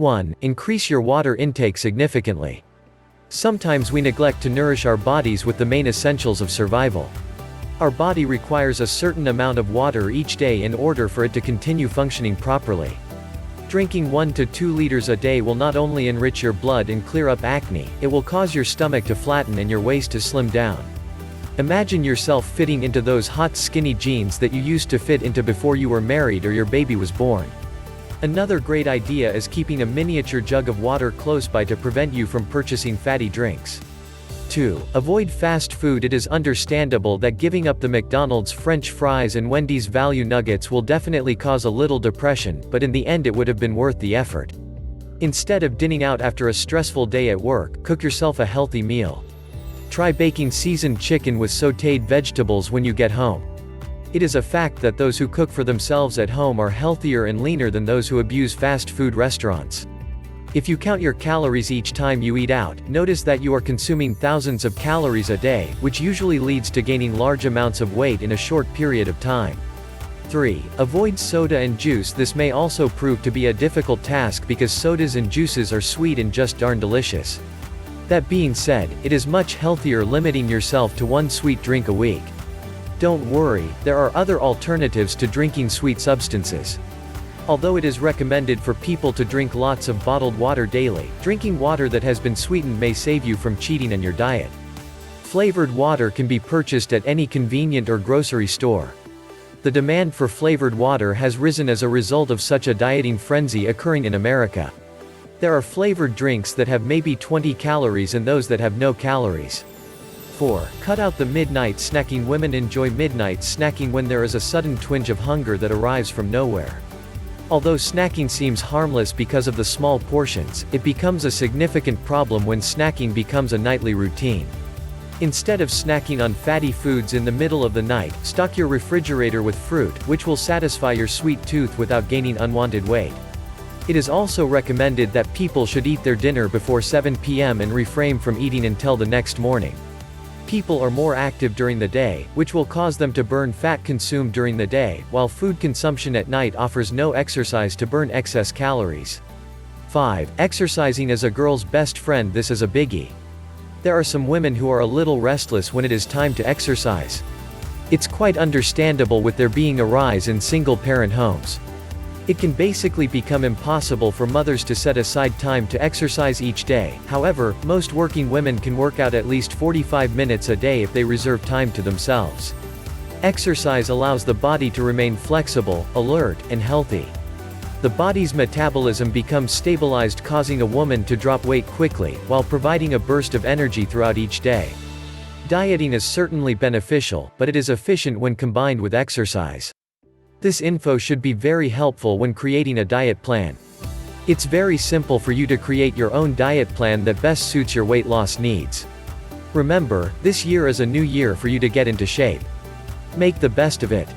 1. Increase your water intake significantly. Sometimes we neglect to nourish our bodies with the main essentials of survival. Our body requires a certain amount of water each day in order for it to continue functioning properly. Drinking 1 to 2 liters a day will not only enrich your blood and clear up acne, it will cause your stomach to flatten and your waist to slim down. Imagine yourself fitting into those hot skinny jeans that you used to fit into before you were married or your baby was born. Another great idea is keeping a miniature jug of water close by to prevent you from purchasing fatty drinks. 2. Avoid fast food. It is understandable that giving up the McDonald's French fries and Wendy's value nuggets will definitely cause a little depression, but in the end it would have been worth the effort. Instead of dining out after a stressful day at work, cook yourself a healthy meal. Try baking seasoned chicken with sautéed vegetables when you get home. It is a fact that those who cook for themselves at home are healthier and leaner than those who abuse fast food restaurants. If you count your calories each time you eat out, notice that you are consuming thousands of calories a day, which usually leads to gaining large amounts of weight in a short period of time. 3. Avoid soda and juice. This may also prove to be a difficult task because sodas and juices are sweet and just darn delicious. That being said, it is much healthier limiting yourself to 1 sweet drink a week. Don't worry, there are other alternatives to drinking sweet substances. Although it is recommended for people to drink lots of bottled water daily, drinking water that has been sweetened may save you from cheating on your diet. Flavored water can be purchased at any convenient or grocery store. The demand for flavored water has risen as a result of such a dieting frenzy occurring in America. There are flavored drinks that have maybe 20 calories and those that have no calories. 4. Cut out the midnight snacking. Women enjoy midnight snacking when there is a sudden twinge of hunger that arrives from nowhere. Although snacking seems harmless because of the small portions, it becomes a significant problem when snacking becomes a nightly routine. Instead of snacking on fatty foods in the middle of the night, stock your refrigerator with fruit, which will satisfy your sweet tooth without gaining unwanted weight. It is also recommended that people should eat their dinner before 7 p.m. and refrain from eating until the next morning. People are more active during the day, which will cause them to burn fat consumed during the day, while food consumption at night offers no exercise to burn excess calories. 5. Exercising is a girl's best friend. This is a biggie. There are some women who are a little restless when it is time to exercise. It's quite understandable with there being a rise in single-parent homes. It can basically become impossible for mothers to set aside time to exercise each day. However, most working women can work out at least 45 minutes a day if they reserve time to themselves. Exercise allows the body to remain flexible, alert, and healthy. The body's metabolism becomes stabilized, causing a woman to drop weight quickly, while providing a burst of energy throughout each day. Dieting is certainly beneficial, but it is efficient when combined with exercise. This info should be very helpful when creating a diet plan. It's very simple for you to create your own diet plan that best suits your weight loss needs. Remember, this year is a new year for you to get into shape. Make the best of it.